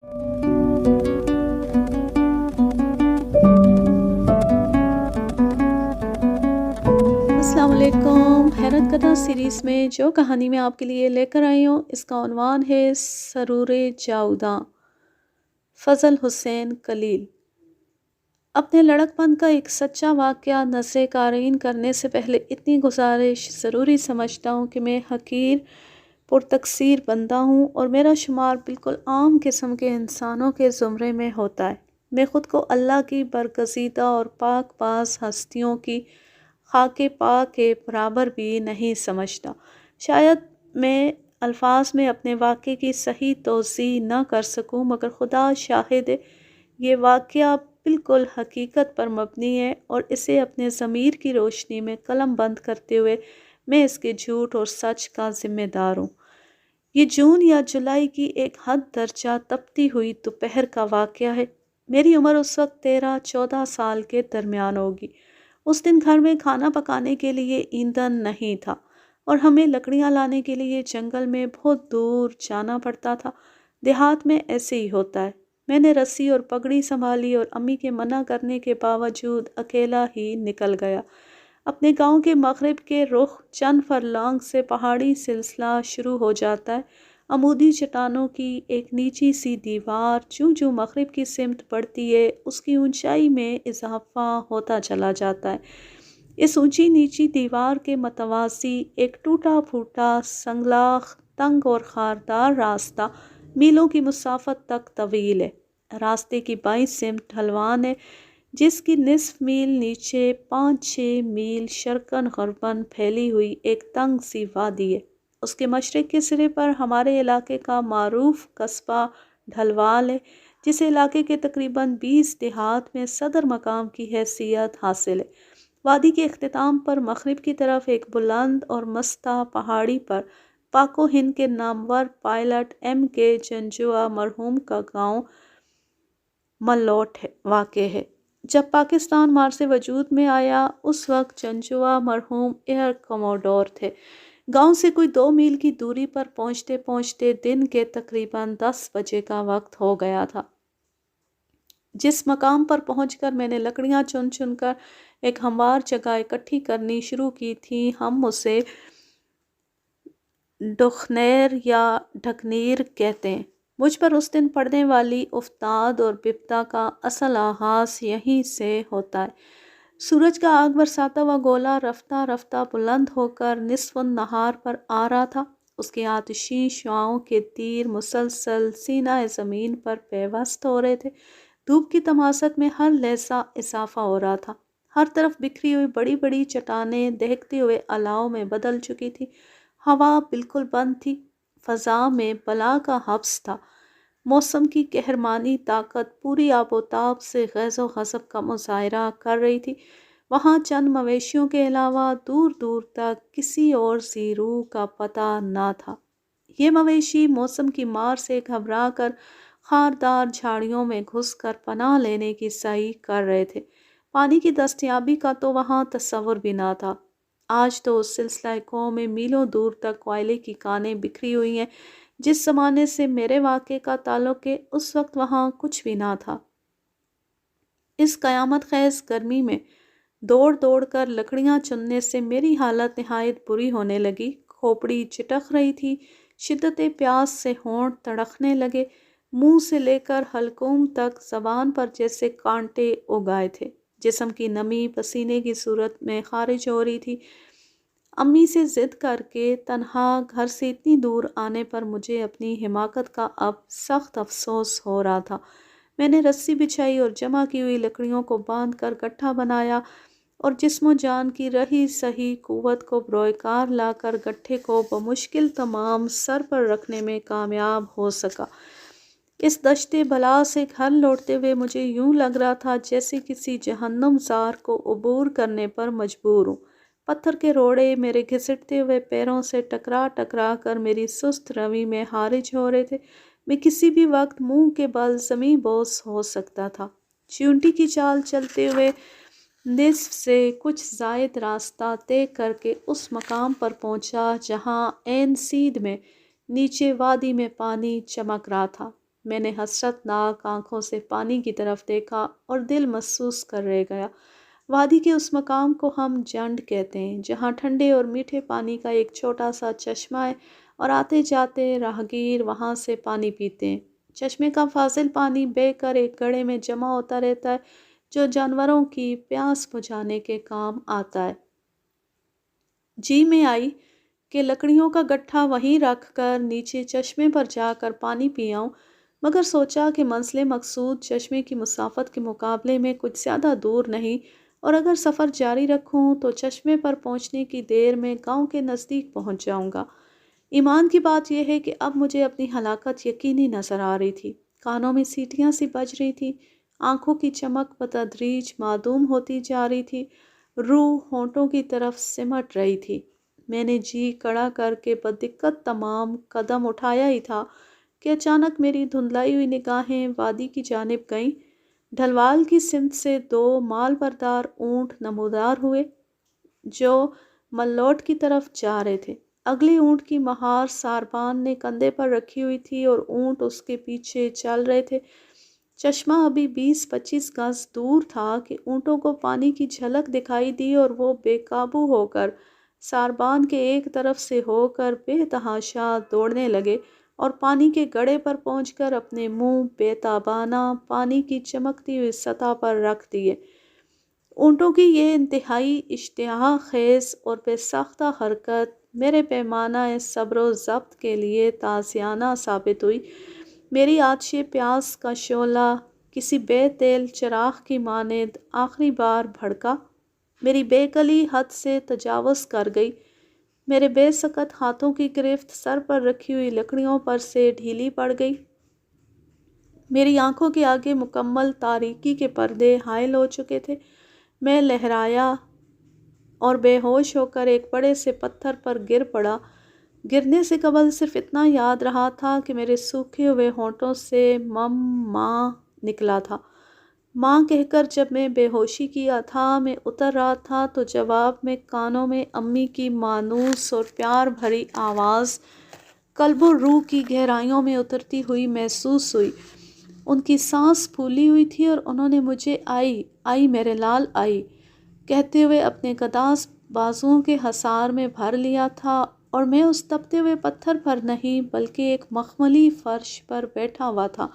السلام علیکم۔ حیرت کردہ سیریز میں جو کہانی میں آپ کے لیے لے کر آئی ہوں اس کا عنوان ہے سرور جاوداں، فضل حسین کلیل۔ اپنے لڑک پن کا ایک سچا واقعہ نظر قارئین کرنے سے پہلے اتنی گزارش ضروری سمجھتا ہوں کہ میں حقیر پرتقصیر بندہ ہوں اور میرا شمار بالکل عام قسم کے انسانوں کے زمرے میں ہوتا ہے۔ میں خود کو اللہ کی برگزیدہ اور پاک باز ہستیوں کی خاک پا کے برابر بھی نہیں سمجھتا۔ شاید میں الفاظ میں اپنے واقعے کی صحیح توضیح نہ کر سکوں، مگر خدا شاہد ہے یہ واقعہ بالکل حقیقت پر مبنی ہے اور اسے اپنے ضمیر کی روشنی میں قلم بند کرتے ہوئے میں اس کے جھوٹ اور سچ کا ذمہ دار ہوں۔ یہ جون یا جولائی کی ایک حد درجہ تپتی ہوئی دوپہر کا واقعہ ہے۔ میری عمر اس وقت 13-14 سال کے درمیان ہوگی۔ اس دن گھر میں کھانا پکانے کے لیے ایندھن نہیں تھا اور ہمیں لکڑیاں لانے کے لیے جنگل میں بہت دور جانا پڑتا تھا۔ دیہات میں ایسے ہی ہوتا ہے۔ میں نے رسی اور پگڑی سنبھالی اور امی کے منع کرنے کے باوجود اکیلا ہی نکل گیا۔ اپنے گاؤں کے مغرب کے رخ چند فرلانگ سے پہاڑی سلسلہ شروع ہو جاتا ہے۔ عمودی چٹانوں کی ایک نیچی سی دیوار جو مغرب کی سمت بڑھتی ہے اس کی اونچائی میں اضافہ ہوتا چلا جاتا ہے۔ اس اونچی نیچی دیوار کے متوازی ایک ٹوٹا پھوٹا سنگلاخ تنگ اور خاردار راستہ میلوں کی مسافت تک طویل ہے۔ راستے کی بائیں سمت ڈھلوان ہے جس کی نصف میل نیچے 5-6 میل شرقاً غرباً پھیلی ہوئی ایک تنگ سی وادی ہے۔ اس کے مشرق کے سرے پر ہمارے علاقے کا معروف قصبہ ڈھلوال ہے جس علاقے کے تقریباً 20 دیہات میں صدر مقام کی حیثیت حاصل ہے۔ وادی کے اختتام پر مغرب کی طرف ایک بلند اور مستہ پہاڑی پر پاک و ہند کے نامور پائلٹ M.K. جنجوعہ مرحوم کا گاؤں ملوٹ واقع ہے۔ جب پاکستان مارچ وجود میں آیا اس وقت جنجوعہ مرحوم ایئر کموڈور تھے۔ گاؤں سے کوئی 2 میل کی دوری پر پہنچتے پہنچتے دن کے تقریباً 10 بجے کا وقت ہو گیا تھا۔ جس مقام پر پہنچ کر میں نے لکڑیاں چن چن کر ایک ہموار جگہ اکٹھی کرنی شروع کی تھی، ہم اسے ڈخنیر یا ڈھکنیر کہتے ہیں۔ مجھ پر اس دن پڑنے والی افتاد اور بپتا کا اصل آغاز یہیں سے ہوتا ہے۔ سورج کا آگ برساتا ہوا گولا رفتہ رفتہ بلند ہو کر نصف النہار پر آ رہا تھا۔ اس کی آتشی شعاؤں کے تیر مسلسل سینہ زمین پر پیوست ہو رہے تھے۔ دھوپ کی تماست میں ہر لحظہ اضافہ ہو رہا تھا۔ ہر طرف بکھری ہوئی بڑی بڑی چٹانیں دہکتے ہوئے الاؤ میں بدل چکی تھی۔ ہوا بالکل بند تھی۔ فضا میں بلا کا حبس تھا۔ موسم کی قہرمانی طاقت پوری آب و تاب سے غیظ و غضب کا مظاہرہ کر رہی تھی۔ وہاں چند مویشیوں کے علاوہ دور دور تک کسی اور ذی روح کا پتہ نہ تھا۔ یہ مویشی موسم کی مار سے گھبرا کر خاردار جھاڑیوں میں گھس کر پناہ لینے کی سعی کر رہے تھے۔ پانی کی دستیابی کا تو وہاں تصور بھی نہ تھا۔ آج تو اس سلسلہ کوہ میں میلوں دور تک کوئلے کی کانیں بکھری ہوئی ہیں۔ جس زمانے سے میرے واقعے کا تعلق ہے اس وقت وہاں کچھ بھی نہ تھا۔ اس قیامت خیز گرمی میں دوڑ دوڑ کر لکڑیاں چننے سے میری حالت نہایت بری ہونے لگی۔ کھوپڑی چٹک رہی تھی، شدت پیاس سے ہونٹ تڑکنے لگے، منہ سے لے کر حلقوم تک زبان پر جیسے کانٹے اگ آئے تھے۔ جسم کی نمی پسینے کی صورت میں خارج ہو رہی تھی۔ امی سے ضد کر کے تنہا گھر سے اتنی دور آنے پر مجھے اپنی حماقت کا اب سخت افسوس ہو رہا تھا۔ میں نے رسی بچھائی اور جمع کی ہوئی لکڑیوں کو باندھ کر گٹھا بنایا اور جسم و جان کی رہی سہی قوت کو بروئے کار لا کر گٹھے کو بمشکل تمام سر پر رکھنے میں کامیاب ہو سکا۔ اس دشت بلا سے گھر لوٹتے ہوئے مجھے یوں لگ رہا تھا جیسے کسی جہنم زار کو عبور کرنے پر مجبور ہوں۔ پتھر کے روڑے میرے گھسٹتے ہوئے پیروں سے ٹکرا ٹکرا کر میری سست روی میں خارج ہو رہے تھے۔ میں کسی بھی وقت منہ کے بل زمیں بوس ہو سکتا تھا۔ چیونٹی کی چال چلتے ہوئے نصف سے کچھ زائد راستہ طے کر کے اس مقام پر پہنچا جہاں عین سیدھ میں نیچے وادی میں پانی چمک رہا تھا۔ میں نے حسرت ناک آنکھوں سے پانی کی طرف دیکھا اور دل محسوس کر رہ گیا۔ وادی کے اس مقام کو ہم جنڈ کہتے ہیں، جہاں ٹھنڈے اور میٹھے پانی کا ایک چھوٹا سا چشمہ ہے اور آتے جاتے راہگیر وہاں سے پانی پیتے ہیں۔ چشمے کا فاضل پانی بہہ کر ایک گڑھے میں جمع ہوتا رہتا ہے جو جانوروں کی پیاس بجھانے کے کام آتا ہے۔ جی میں آئی کہ لکڑیوں کا گٹھا وہیں رکھ کر نیچے چشمے پر جا کر پانی پی آؤں، مگر سوچا کہ منزل مقصود چشمے کی مسافت کے مقابلے میں کچھ زیادہ دور نہیں، اور اگر سفر جاری رکھوں تو چشمے پر پہنچنے کی دیر میں گاؤں کے نزدیک پہنچ جاؤں گا۔ ایمان کی بات یہ ہے کہ اب مجھے اپنی ہلاکت یقینی نظر آ رہی تھی۔ کانوں میں سیٹیاں سی بج رہی تھی، آنکھوں کی چمک بتدریج معدوم ہوتی جا رہی تھی، روح ہونٹوں کی طرف سمٹ رہی تھی۔ میں نے جی کڑا کر کے بدقت تمام قدم اٹھایا ہی تھا کہ اچانک میری دھندلائی ہوئی نگاہیں وادی کی جانب گئیں۔ ڈھلوال کی سمت سے دو مال بردار اونٹ نمودار ہوئے جو ملوٹ کی طرف جا رہے تھے۔ اگلے اونٹ کی مہار ساربان نے کندھے پر رکھی ہوئی تھی اور اونٹ اس کے پیچھے چل رہے تھے۔ چشمہ ابھی 20-25 گز دور تھا کہ اونٹوں کو پانی کی جھلک دکھائی دی اور وہ بے قابو ہو کر ساربان کے ایک طرف سے ہو کر بے تحاشا دوڑنے لگے اور پانی کے گڑھے پر پہنچ کر اپنے منہ بے تابانہ پانی کی چمکتی ہوئی سطح پر رکھ دیے۔ اونٹوں کی یہ انتہائی اشتہا خیز اور بے ساختہ حرکت میرے پیمانہ صبر و ضبط کے لیے تازیانہ ثابت ہوئی۔ میری آتش پیاس کا شعلہ کسی بے تیل چراغ کی مانند آخری بار بھڑکا، میری بے کلی حد سے تجاوز کر گئی۔ میرے بے سکت ہاتھوں کی گرفت سر پر رکھی ہوئی لکڑیوں پر سے ڈھیلی پڑ گئی۔ میری آنکھوں کے آگے مکمل تاریکی کے پردے حائل ہو چکے تھے۔ میں لہرایا اور بے ہوش ہو کر ایک بڑے سے پتھر پر گر پڑا۔ گرنے سے قبل صرف اتنا یاد رہا تھا کہ میرے سوکھے ہوئے ہونٹوں سے ماں نکلا تھا۔ ماں کہہ کر جب میں بے ہوشی کی اتھاہ میں اتر رہا تھا تو جواب میں کانوں میں امی کی مانوس اور پیار بھری آواز قلب و روح کی گہرائیوں میں اترتی ہوئی محسوس ہوئی۔ ان کی سانس پھولی ہوئی تھی اور انہوں نے مجھے آئی میرے لال آئی کہتے ہوئے اپنے گداز بازوؤں کے حصار میں بھر لیا تھا، اور میں اس تپتے ہوئے پتھر پر نہیں بلکہ ایک مخملی فرش پر بیٹھا ہوا تھا۔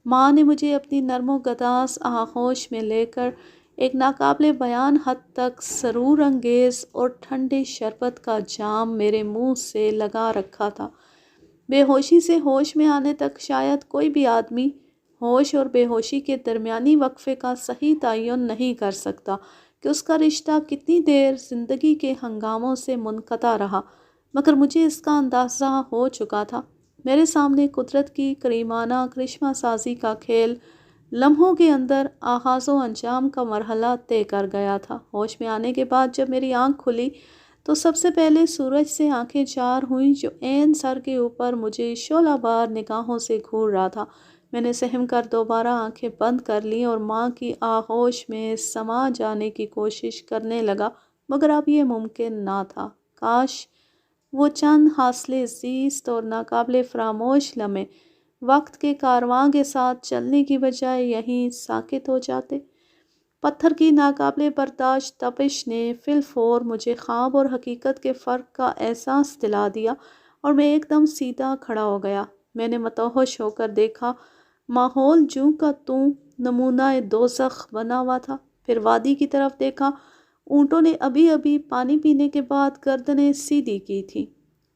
ماں نے مجھے اپنی نرم و گداز آغوش میں لے کر ایک ناقابل بیان حد تک سرور انگیز اور ٹھنڈے شربت کا جام میرے منہ سے لگا رکھا تھا۔ بے ہوشی سے ہوش میں آنے تک شاید کوئی بھی آدمی ہوش اور بے ہوشی کے درمیانی وقفے کا صحیح تعین نہیں کر سکتا کہ اس کا رشتہ کتنی دیر زندگی کے ہنگاموں سے منقطع رہا، مگر مجھے اس کا اندازہ ہو چکا تھا۔ میرے سامنے قدرت کی کریمانہ کرشمہ سازی کا کھیل لمحوں کے اندر آغاز و انجام کا مرحلہ طے کر گیا تھا۔ ہوش میں آنے کے بعد جب میری آنکھ کھلی تو سب سے پہلے سورج سے آنکھیں چار ہوئیں جو عین سر کے اوپر مجھے شعلہ بار نگاہوں سے گھور رہا تھا۔ میں نے سہم کر دوبارہ آنکھیں بند کر لیں اور ماں کی آغوش میں سما جانے کی کوشش کرنے لگا، مگر اب یہ ممکن نہ تھا۔ کاش وہ چند حاصل زیست اور ناقابل فراموش لمحے وقت کے کارواں کے ساتھ چلنے کی بجائے یہیں ساکت ہو جاتے۔ پتھر کی ناقابل برداشت تپش نے فی الفور مجھے خواب اور حقیقت کے فرق کا احساس دلا دیا اور میں ایک دم سیدھا کھڑا ہو گیا۔ میں نے متوحش ہو کر دیکھا، ماحول جوں کا توں نمونہ دوزخ بنا ہوا تھا۔ پھر وادی کی طرف دیکھا، اونٹوں نے ابھی پانی پینے کے بعد گردنیں سیدھی کی تھیں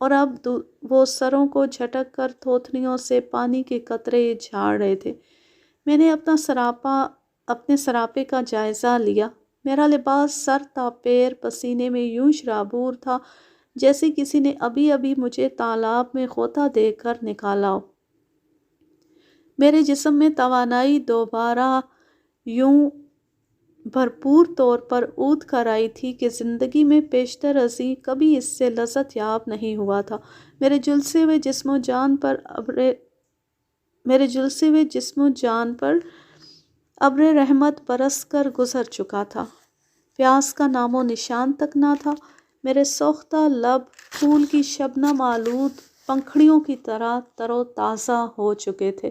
اور اب وہ سروں کو جھٹک کر تھوتنیوں سے پانی کے قطرے جھاڑ رہے تھے۔ میں نے اپنے سراپے کا جائزہ لیا۔ میرا لباس سر تا پیر پسینے میں یوں شرابور تھا جیسے کسی نے ابھی مجھے تالاب میں غوطہ دے کر نکالا ہو۔ میرے جسم میں توانائی دوبارہ یوں بھرپور طور پر اود کر آئی تھی کہ زندگی میں پیشتر ازیں کبھی اس سے لذت یاب نہیں ہوا تھا۔ میرے جھلسے ہوئے جسم و جان پر ابر رحمت برس کر گزر چکا تھا۔ پیاس کا نام و نشان تک نہ تھا۔ میرے سوختہ لب پھول کی شبنم آلود پنکھڑیوں کی طرح تر و تازہ ہو چکے تھے۔